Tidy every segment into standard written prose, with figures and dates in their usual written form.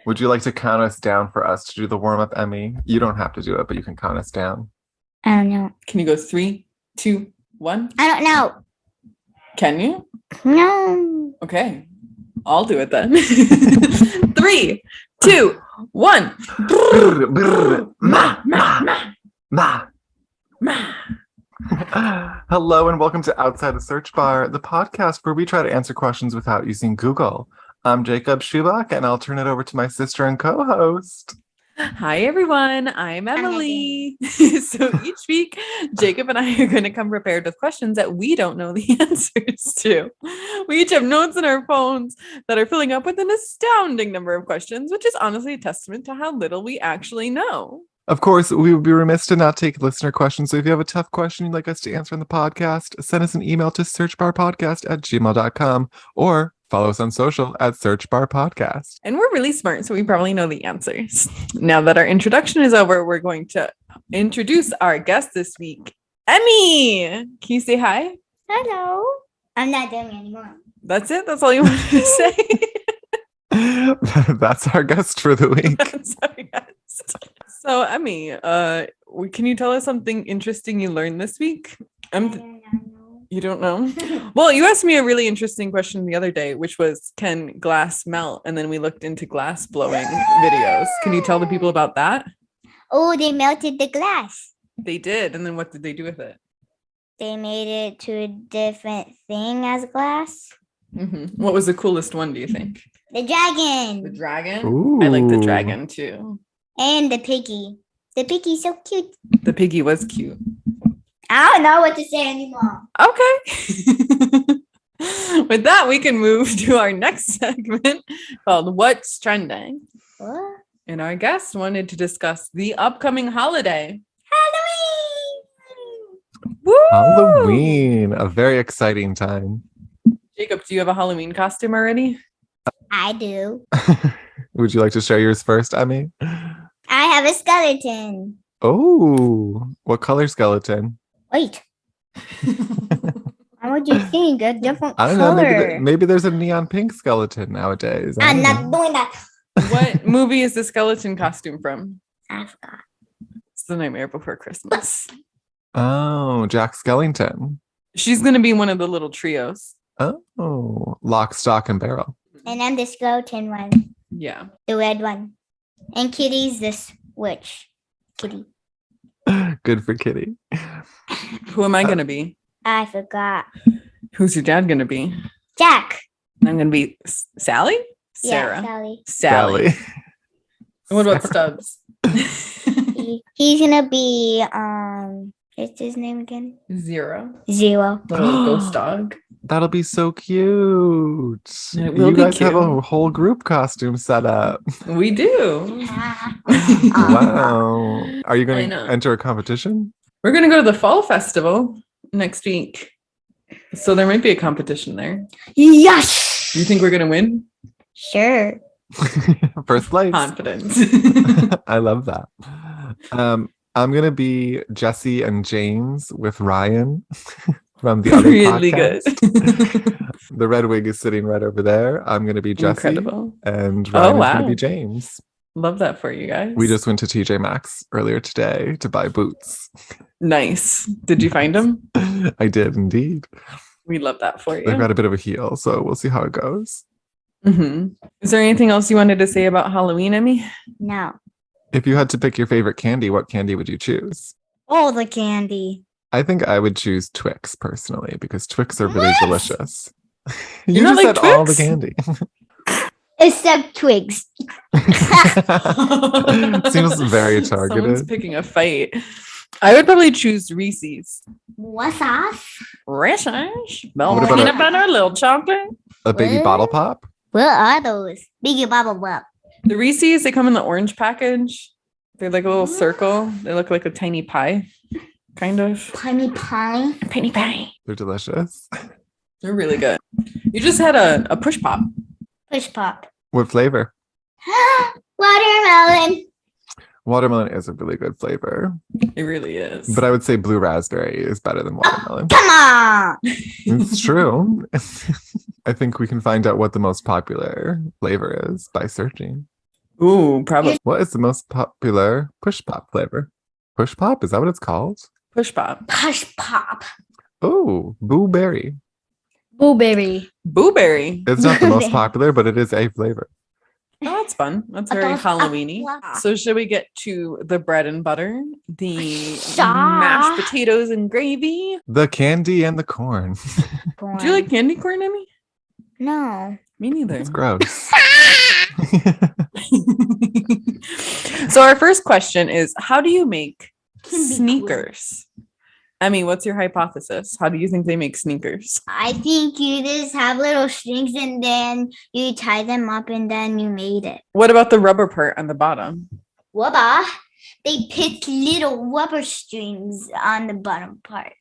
Would you like to count us down for us to do the warm-up, Emmy? You don't have to do it, but you can count us down. I don't know. Can you go 3, 2, 1? I don't know. Can you? No. Okay. I'll do it then. 3, 2, 1. Brr, brr, ma, ma, ma. Hello and welcome to Outside the Search Bar, the podcast where we try to answer questions without using Google. I'm Jacob Schubach, and I'll turn it over to my sister and co-host. Hi, everyone. I'm Emily. So each week, Jacob and I are going to come prepared with questions that we don't know the answers to. We each have notes in our phones that are filling up with an astounding number of questions, which is honestly a testament to how little we actually know. Of course, we would be remiss to not take listener questions. So if you have a tough question you'd like us to answer on the podcast, send us an email to searchbarpodcast@gmail.com or follow us on social at searchbarpodcast. And we're really smart, so we probably know the answers. Now that our introduction is over, we're going to introduce our guest this week, Emmy. Can you say hi? Hello. I'm not doing it anymore. That's it? That's all you wanted to say? That's our guest for the week. That's our guest. So, Emmy, can you tell us something interesting you learned this week? You don't know? Well, you asked me a really interesting question the other day, which was, can glass melt? And then we looked into glass blowing videos. Can you tell the people about that? Oh, they melted the glass. They did. And then what did they do with it? They made it to a different thing as glass. Mm-hmm. What was the coolest one, do you think? The dragon. The dragon? Ooh. I like the dragon, too. And the piggy. The piggy's so cute. The piggy was cute. I don't know what to say anymore. Okay. With that, we can move to our next segment called What's Trending. What? And our guest wanted to discuss the upcoming holiday. Halloween! Woo! Halloween, a very exciting time. Jacob, do you have a Halloween costume already? I do. Would you like to share yours first, Emmy? I have a skeleton. Oh, what color skeleton? Wait. What would you think? A different I don't know. color. Maybe there's a neon pink skeleton nowadays. I'm not doing that. What movie is the skeleton costume from? I forgot. It's The Nightmare Before Christmas. Oh, Jack Skellington. She's going to be one of the little trios. Oh, Lock, Stock, and Barrel. And I'm the skeleton one. Yeah. The red one. And Kitty's this witch. Kitty. Good for Kitty. Who am I going to be? I forgot. Who's your dad going to be? Jack. I'm going to be Sally? Sarah. Yeah, Sally. And what about Stubbs? He's gonna be what's his name again? Zero. Zero. Little ghost dog. That'll be so cute. It will You be guys have cute. a whole group costume set up. We do. Wow. Are you going I to know. enter a competition? We're going to go to the fall festival next week. So there might be a competition there. Yes. You think we're going to win? Sure. First place. Confidence. I love that. I'm going to be Jesse and James with Ryan from the other Really podcast. good. The red wig is sitting right over there. I'm going to be Jesse. Incredible. And Ryan is going to wow. be James. Love that for you guys. We just went to TJ Maxx earlier today to buy boots. Nice. Did you find them? I did indeed. We love that for you. They've got a bit of a heel, so we'll see how it goes. Mm-hmm. Is there anything else you wanted to say about Halloween, Emmy? No. If you had to pick your favorite candy, what candy would you choose? All the candy. I think I would choose Twix personally because Twix are really Yes! delicious. You You not just like said all the Twix? candy. Except twigs. Seems very Someone's targeted. picking a fight. I would probably choose Reese's. What's off? Reese's? What about Peanut a- butter, little chocolate. A baby What? bottle pop? What are those? Biggie Bubble Bup. The Reese's, they come in the orange package. They're like a little circle. They look like a tiny pie, kind of. Tiny pie. Tiny pie. They're delicious. They're really good. You just had a push pop. Push pop. What flavor? Watermelon. Watermelon is a really good flavor, It really is. but I would say blue raspberry is better than watermelon. Come on. It's true. I think we can find out what the most popular flavor is by searching. Ooh, probably What is the most popular push pop flavor? Push pop? Is that what it's called? push pop. Push pop. Oh, Boo Berry. Blueberry. Blueberry. It's not the most popular, but it is a flavor. Oh, that's fun. That's I very thought- Halloweeny. So should we get to the bread and butter, the Yeah. mashed potatoes and gravy? The candy and the corn. Do you like candy corn, Emmy? No. Me neither. It's gross. So our first question is, how do you make Can be sneakers? Emmy, what's your hypothesis? How do you think they make sneakers? I think you just have little strings and then you tie them up and then you made it. What about the rubber part on the bottom? Wubba. They put little rubber strings on the bottom part.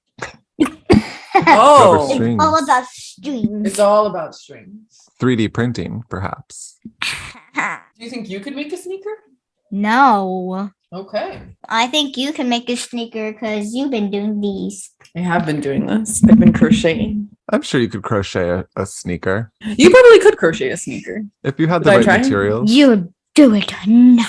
Oh, Rubber It's all about strings. it's all about strings. 3D printing, perhaps. Do you think you could make a sneaker? No. Okay. I think you can make a sneaker because you've been doing these. I have been doing this. I've been crocheting. I'm sure you could crochet a sneaker You probably could crochet a sneaker. if you had Did the I right try? materials. You do it now.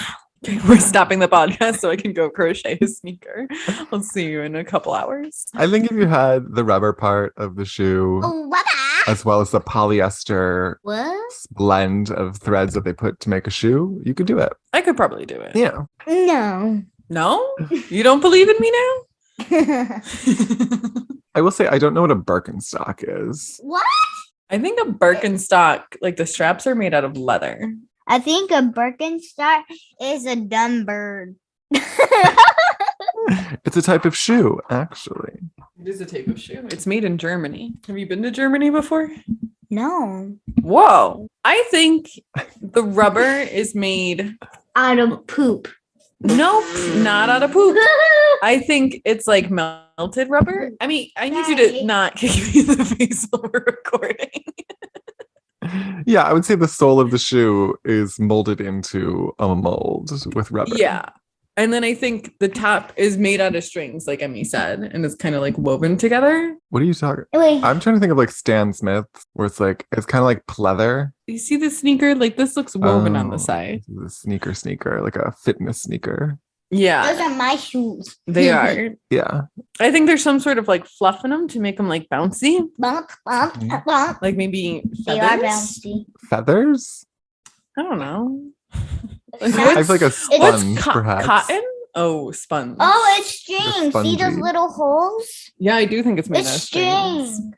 Okay, we're stopping the podcast so I can go crochet a sneaker. I'll see you in a couple hours. I think if you had the rubber part of the shoe, Oh, Wubba. as well as the polyester What? blend of threads that they put to make a shoe, you could do it. I could probably do it. Yeah. No. No? You don't believe in me now? I will say I don't know what a Birkenstock is. What? I think a Birkenstock, like the straps are made out of leather. I think a Birkenstock is a dumb bird. It's a type of shoe, actually. It is a type of shoe. It's made in Germany. Have you been to Germany before? No. Whoa. I think the rubber is made. Out of poop. Nope, not out of poop. I think it's like melted rubber. I mean, I need you to Yay. not kick me in the face while we're recording. Yeah, I would say the sole of the shoe is molded into a mold with rubber. Yeah. And then I think the top is made out of strings, like Emmy said, and it's kind of like woven together. What are you talking? Wait. I'm trying to think of like Stan Smith, where it's kind of like pleather. You see the sneaker? Like this looks woven on the Oh, side. The sneaker, like a fitness sneaker. Those Yeah, are my shoes. they are. Yeah. I think there's some sort of like fluff in them to make them like bouncy, Bump, bump, Mhm. bump. like maybe They are feathers. bouncy. Feathers? I don't know. It I sounds- feel like a What's sponge, perhaps. cotton? Oh, sponge. Oh, it's string. See spongy. those little holes? Yeah, I do think it's made It's out of strings. string.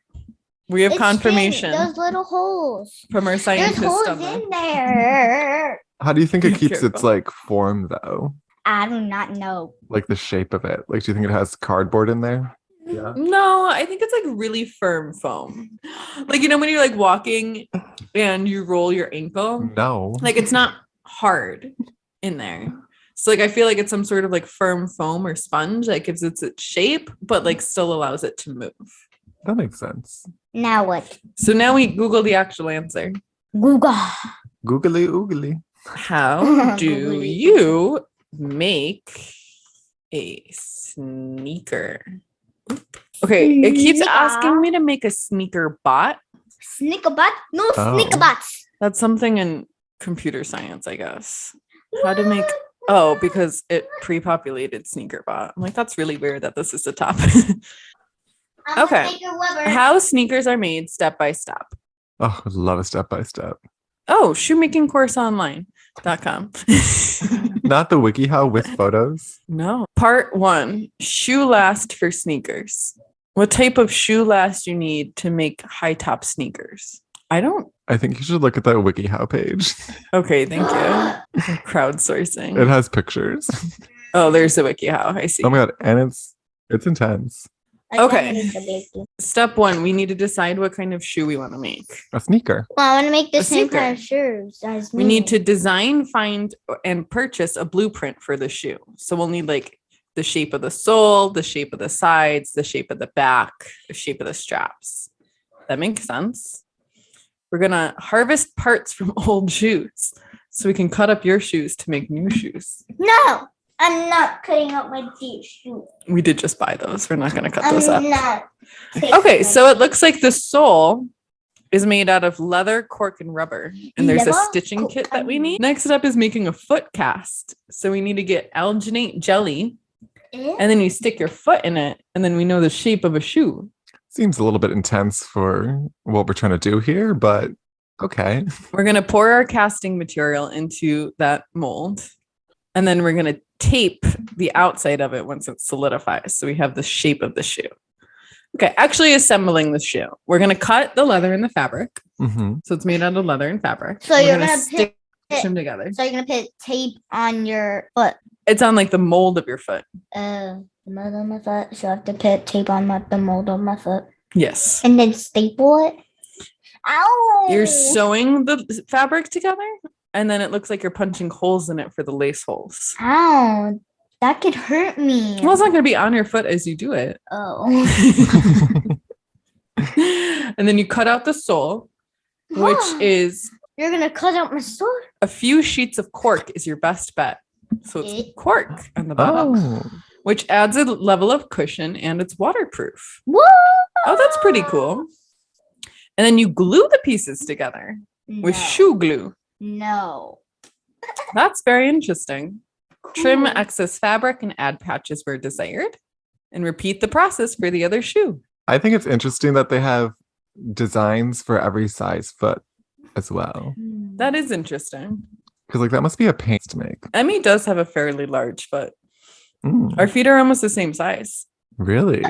We have It's confirmation string. Those little holes. from our There's scientist holes on in the. there. How do you think it keeps its Careful. like form though? I do not know. Like the shape of it? Like, do you think it has cardboard in there? Yeah. No, I think it's like really firm foam. Like, you know, when you're like walking and you roll your ankle, No. like it's not hard in there. So like I feel like it's some sort of like firm foam or sponge that gives it its shape, but like still allows it to move. That makes sense. Now what? So now we Google the actual answer. Google. Googly oogly. How do Googly. you make a sneaker? Okay, it keeps Sneaker. asking me to make a sneaker bot. Sneaker butt? No Oh. sneaker butts. That's something in computer science, I guess. How to make because it pre-populated sneaker bot. I'm like, that's really weird that this is the top. I'm a Okay. sneaker lover. How sneakers are made step by step. Oh, I love a step by step. Oh, shoemaking.courseonline.com. Not the WikiHow with photos. No. Part 1, shoe last for sneakers. What type of shoe last you need to make high top sneakers? I don't. I think you should look at that WikiHow page. Okay, thank you. Crowdsourcing. It has pictures. Oh, there's the WikiHow. I see. Oh my god, and it's intense. I Okay. can't make the big thing. Step 1, we need to decide what kind of shoe we want to make. A sneaker. Well, I want to make the A same sneaker. kind of shoes as We me. need to design, find, and purchase a blueprint for the shoe. So we'll need like the shape of the sole, the shape of the sides, the shape of the back, the shape of the straps. That makes sense. We're going to harvest parts from old shoes so we can cut up your shoes to make new shoes. No, I'm not cutting up my deep shoes. We did just buy those. We're not going to cut I'm those up. not. Okay, so it looks like the sole is made out of leather, cork, and rubber. And there's a Leather, stitching cork, kit that we and- need. Next up is making a foot cast. So we need to get alginate jelly, and then you stick your foot in it, and then we know the shape of a shoe. Seems a little bit intense for what we're trying to do here, but okay. We're going to pour our casting material into that mold, and then we're going to tape the outside of it once it solidifies. So we have the shape of the shoe. Okay, actually assembling the shoe. We're going to cut the leather and the fabric. Mm-hmm. So it's made out of leather and fabric. So We're you're gonna gonna stitch them together. So you're gonna put tape on your foot. It's on like the mold of your foot. The mold on my foot. So I have to put tape on the mold on my foot. Yes. And then staple it. Ow! You're sewing the fabric together, and then it looks like you're punching holes in it for the lace holes. Ow! That could hurt me. Well, it's not going to be on your foot as you do it. Oh. And then you cut out the sole, which is You're gonna cut out my sword? a few sheets of cork is your best bet. So it's cork on the bottom, Oh, which adds a level of cushion, and it's waterproof. Whoa! Oh, that's pretty cool. And then you glue the pieces together with shoe glue. No. That's very interesting. Trim Cool. excess fabric and add patches where desired, and repeat the process for the other shoe. I think it's interesting that they have designs for every size foot as well. That is interesting. Because like that must be a pain to make. Emmy does have a fairly large foot. Mm, Our feet are almost the same size. really?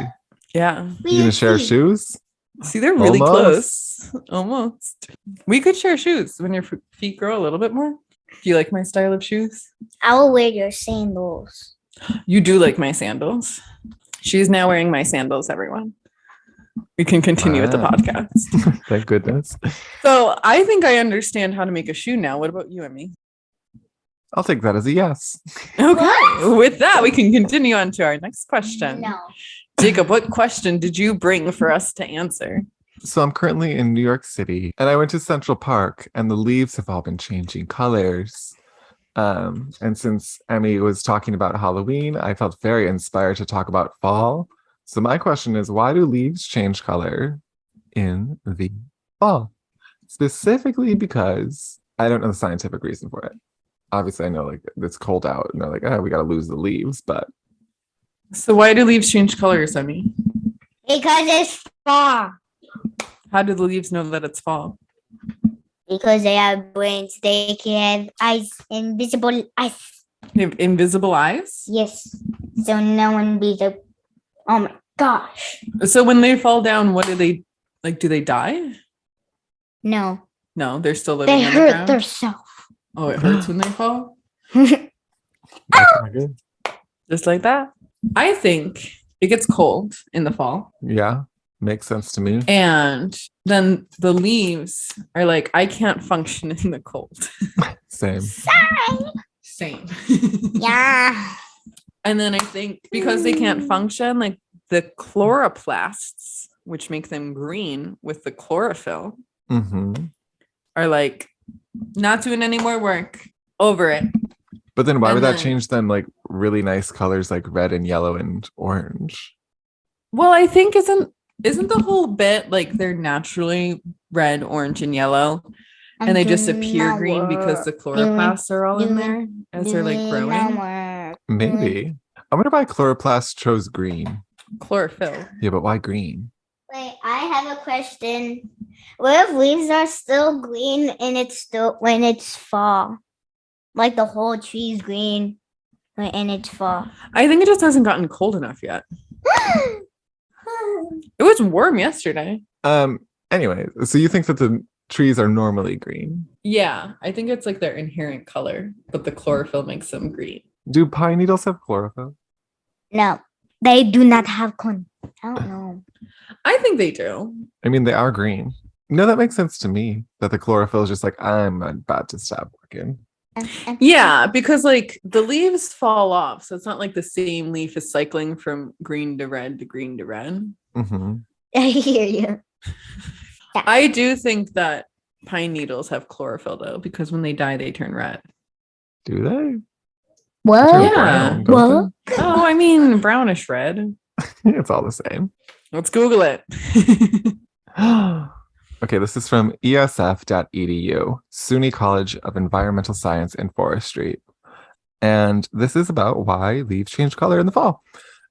Yeah. You gonna share shoes? See, they're really Almost. close. Almost. We could share shoes when your feet grow a little bit more. Do you like my style of shoes? I will wear your sandals. You do like my sandals. She's now wearing my sandals, everyone. We can continue with the Wow. podcast. Thank goodness. So I think I understand how to make a shoe now. What about you, Emmy? I'll take that as a yes. Okay. With that, we can continue on to our next question. No. Jacob, what question did you bring for us to answer? So I'm currently in New York City, and I went to Central Park, and the leaves have all been changing colors. And since Emmy was talking about Halloween, I felt very inspired to talk about fall. So my question is, why do leaves change color in the fall? Specifically because I don't know the scientific reason for it. Obviously, I know like it's cold out, and they're like, oh, we got to lose the leaves, but So why do leaves change colors, Emmy? Because it's fall. How do the leaves know that it's fall? Because they have brains. They can have eyes, invisible eyes. They have invisible eyes? Yes. So no one be the. Oh my gosh. So when they fall down, what do they like? Do they die? No. No, they're still living They on the hurt ground. themselves. Oh, it hurts when they fall? that's not good. Just like that? I think it gets cold in the fall. Yeah, makes sense to me. And then the leaves are like, I can't function in the cold. Same. Same. Yeah. And then I think because they can't function, like the chloroplasts, which make them green with the chlorophyll, Hmm. are like not doing any more work. Over it. But then why And would that then- change them like really nice colors like red and yellow and orange? Well, I think isn't the whole bit like they're naturally red, orange, and yellow, and they just appear green because the chloroplasts are all in there as they're like growing? Maybe. I wonder why chloroplast chose green. Chlorophyll. Yeah, but why green? Wait, I have a question. What if leaves are still green and it's still when it's fall? Like the whole tree's green and it's fall. I think it just hasn't gotten cold enough yet. It was warm yesterday. Anyway, so you think that the trees are normally green? Yeah, I think it's like their inherent color, but the chlorophyll makes them green. Do pine needles have chlorophyll? No, they do not have corn. I don't know. I think they do. I mean, they are green. No, that makes sense to me. That the chlorophyll is just like, I'm about to stop working. Yeah, because like the leaves fall off, so it's not like the same leaf is cycling from green to red to green to red. Hmm. I hear you. I do think that pine needles have chlorophyll though, because when they die, they turn red. Do they? Turn What? Yeah. brown, don't Oh, I mean brownish red. they? It's all the same. Let's Google it. Okay, this is from esf.edu, SUNY College of Environmental Science and Forestry. And this is about why leaves change color in the fall.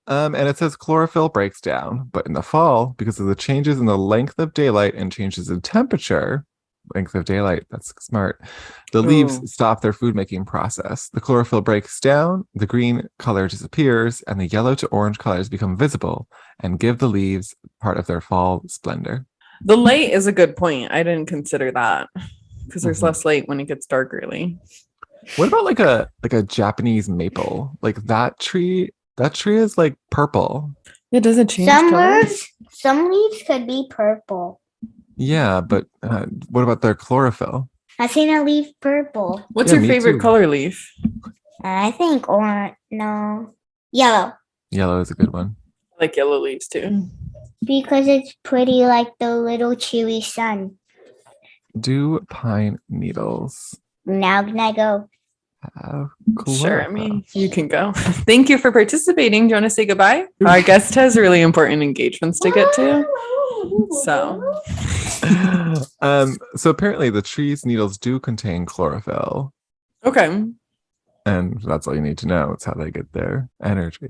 And it says chlorophyll breaks down, but in the fall, because of the changes in the length of daylight and changes in temperature, length of daylight, that's smart, the leaves stop their food making process. The chlorophyll breaks down, the green color disappears, and the yellow to orange colors become visible and give the leaves part of their fall splendor. The light is a good point. I didn't consider that because there's less light when it gets dark early. What about like a Japanese maple? Like that tree is like purple. It doesn't change Some leaves could be purple. Yeah, but what about their chlorophyll? I've seen a leaf purple. What's Yeah, your me favorite too. color leaf? I think orange. No, yellow. Yellow is a good one. I like yellow leaves too. Because it's pretty like the little chewy sun. Do pine needles Now can I go? have Sure, I chlorophyll? mean, you can go. Thank you for participating. Do you want to say goodbye? Our guest has really important engagements to get to. So, So apparently the tree's needles do contain chlorophyll, okay. and that's all you need to know. It's how they get their energy.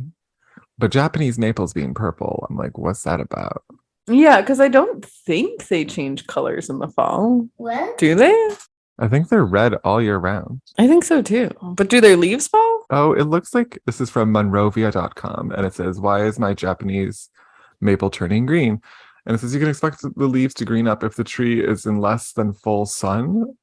But Japanese maples being purple, I'm like, what's that about? Yeah, because I don't think they change colors in the fall. What? Do they? I think they're red all year round. I think so too. But do their leaves fall? Oh, it looks like this is from Monrovia.com, and it says, why is my Japanese maple turning green? And it says you can expect the leaves to green up if the tree is in less than full sun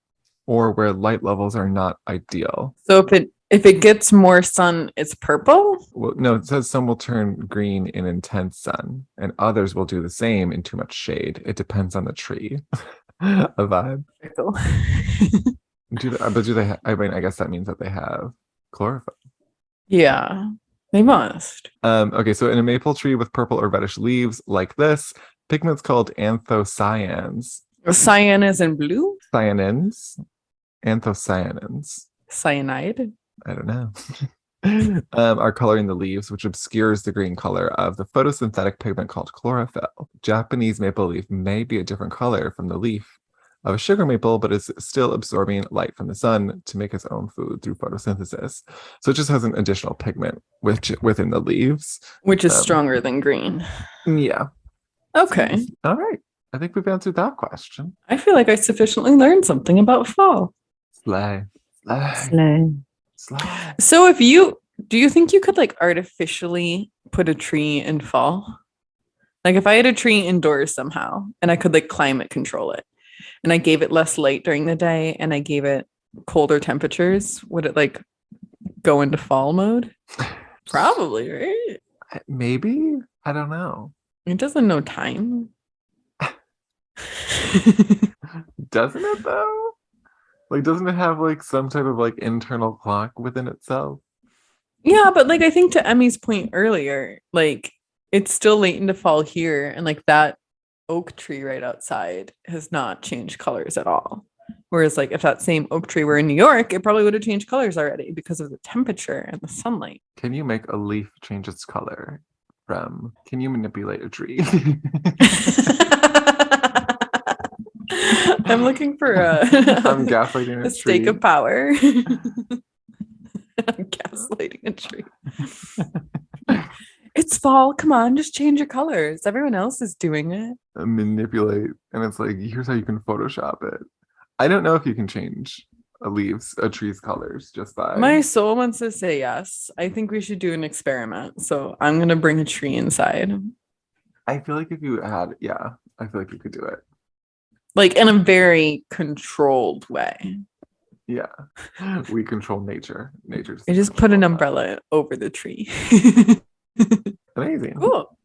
or where light levels are not ideal. So if it gets more sun, it's purple? Well, no, it says some will turn green in intense sun, and others will do the same in too much shade. It depends on the tree. A vibe. But do they? I mean, I guess that means that they have chlorophyll. Yeah, they must. Okay, so in a maple tree with purple or reddish leaves like this, pigments called anthocyanins. Cyan is in blue? Cyanins? Anthocyanins. Cyanide? I don't know. Are coloring the leaves, which obscures the green color of the photosynthetic pigment called chlorophyll. Japanese maple leaf may be a different color from the leaf of a sugar maple, but is still absorbing light from the sun to make its own food through photosynthesis. So it just has an additional pigment within the leaves. Which is stronger than green. Yeah. Okay. All right. I think we've answered that question. I feel like I sufficiently learned something about fall. Slay. Slay. Slay. Slay. So do you think you could like artificially put a tree in fall? Like if I had a tree indoors somehow and I could like climate control it and I gave it less light during the day and I gave it colder temperatures, would it like go into fall mode? Probably, right? Maybe. I don't know. It doesn't know time. Doesn't it though? Like, doesn't it have like some type of like internal clock within itself? Yeah, but like I think to Emmy's point earlier, like it's still late into fall here, and like that oak tree right outside has not changed colors at all. Whereas like if that same oak tree were in New York, it probably would have changed colors already because of the temperature and the sunlight. Can you make a leaf change its color can you manipulate a tree? I'm looking for I'm gaslighting a a stake tree. of power. I'm gaslighting a tree. It's fall. Come on, just change your colors. Everyone else is doing it. Manipulate, and it's like, here's how you can Photoshop it. I don't know if you can change a tree's colors just by. My soul wants to say yes. I think we should do an experiment. So I'm gonna bring a tree inside. I feel like if you had, I feel like you could do it. Like in a very controlled way. Yeah. We control nature. Nature's. I just put an umbrella over the tree. Amazing. Cool.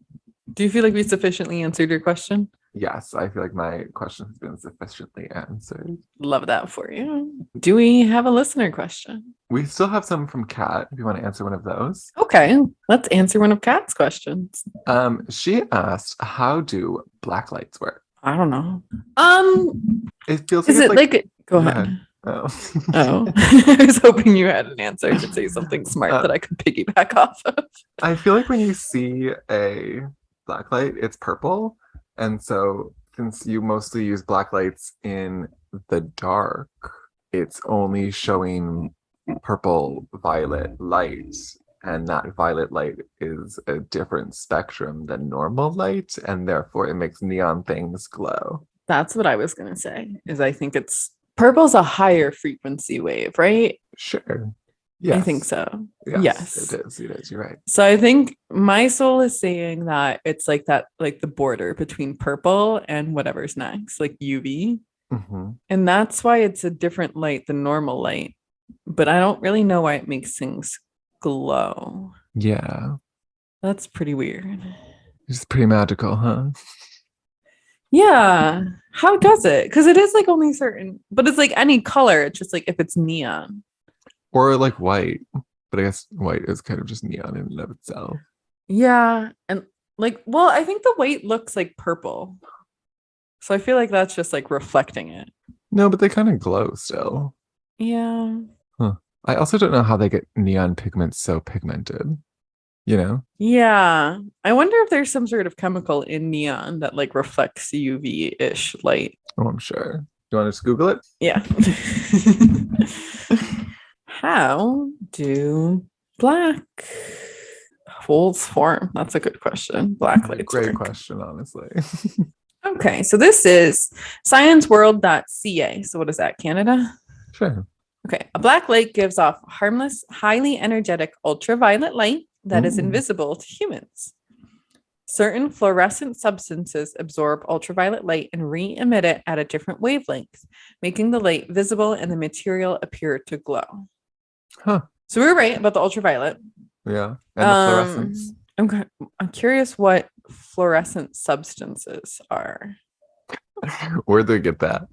Do you feel like we sufficiently answered your question? Yes, I feel like my question has been sufficiently answered. Love that for you. Do we have a listener question? We still have some from Kat, if you want to answer one of those. Okay, let's answer one of Kat's questions. She asked, how do black lights work? I don't know. It feels Is like it like go ahead. Oh. Oh, I was hoping you had an answer to say something smart that I could piggyback off of. I feel like when you see a black light, it's purple. And so Since you mostly use black lights in the dark, it's only showing purple violet light, and that violet light is a different spectrum than normal light, and therefore it makes neon things glow. That's what I was gonna say. Is I think it's purple's a higher frequency wave, right? Sure. Yes. I think so. Yes, Yes. it is. It is. You're right. So I think my soul is saying that it's like that, like the border between purple and whatever's next, like UV. Mm-hmm. And that's why it's a different light than normal light. But I don't really know why it makes things glow. Yeah. That's pretty weird. It's pretty magical, huh? Yeah. How does it? Because it is like only certain, but it's like any color. It's just like if it's neon. Or like white. But I guess white is kind of just neon in and of itself. Yeah. And like, well, I think the white looks like purple. So I feel like that's just like reflecting it. No, but they kind of glow still. Yeah. Huh. I also don't know how they get neon pigments so pigmented. You know? Yeah. I wonder if there's some sort of chemical in neon that like reflects UV-ish light. Oh, I'm sure. You want to just Google it? Yeah. How do black holes form? That's a good question. Black lights. Great work. question, honestly. Okay, so this is scienceworld.ca. So what is that, Canada? Sure. Okay, a black light gives off harmless, highly energetic ultraviolet light that is Ooh. invisible to humans. Certain fluorescent substances absorb ultraviolet light and re-emit it at a different wavelength, making the light visible and the material appear to glow. Huh. So we were right about the ultraviolet. Yeah. And the fluorescence. I'm curious what fluorescent substances are. Where'd they get that?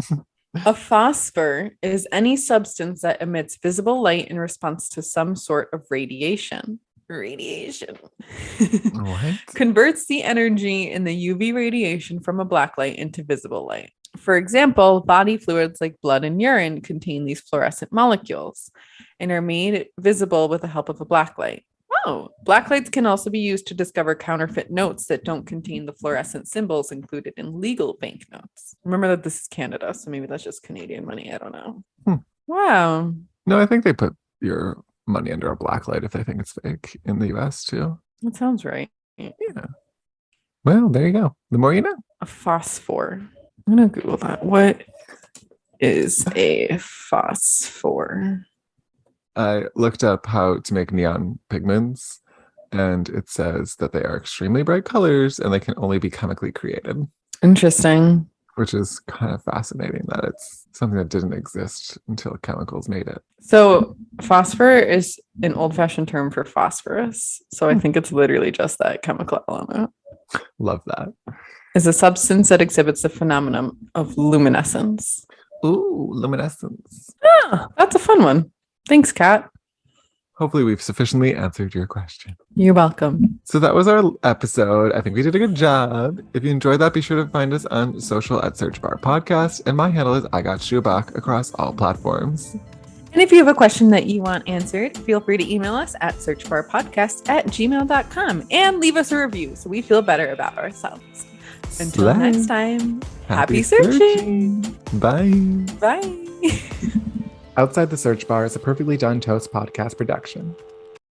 A phosphor is any substance that emits visible light in response to some sort of radiation. What? Converts the energy in the UV radiation from a black light into visible light. For example, body fluids like blood and urine contain these fluorescent molecules and are made visible with the help of a black light. Oh, black lights can also be used to discover counterfeit notes that don't contain the fluorescent symbols included in legal banknotes. Remember that this is Canada, so maybe that's just Canadian money. I don't know. Wow. No, I think they put your money under a black light if they think it's fake in the US too. That sounds right. Yeah. Well, there you go. The more you know. A phosphor. I'm going to Google that. What is a phosphor? I looked up how to make neon pigments, and it says that they are extremely bright colors and they can only be chemically created. Interesting. Which is kind of fascinating that it's something that didn't exist until chemicals made it. So phosphor is an old-fashioned term for phosphorus. So I think it's literally just that chemical element. Love that. Is a substance that exhibits the phenomenon of luminescence. Ooh, luminescence. Ah, that's a fun one. Thanks, Kat. Hopefully we've sufficiently answered your question. You're welcome. So that was our episode. I think we did a good job. If you enjoyed that, be sure to find us on social at Search Bar Podcast. And my handle is I Got Shoebach across all platforms. And if you have a question that you want answered, feel free to email us at searchbarpodcast@gmail.com and leave us a review so we feel better about ourselves. Until Slay. next time, happy searching. Bye. Bye. Outside the Search Bar is a Perfectly Done Toast podcast production.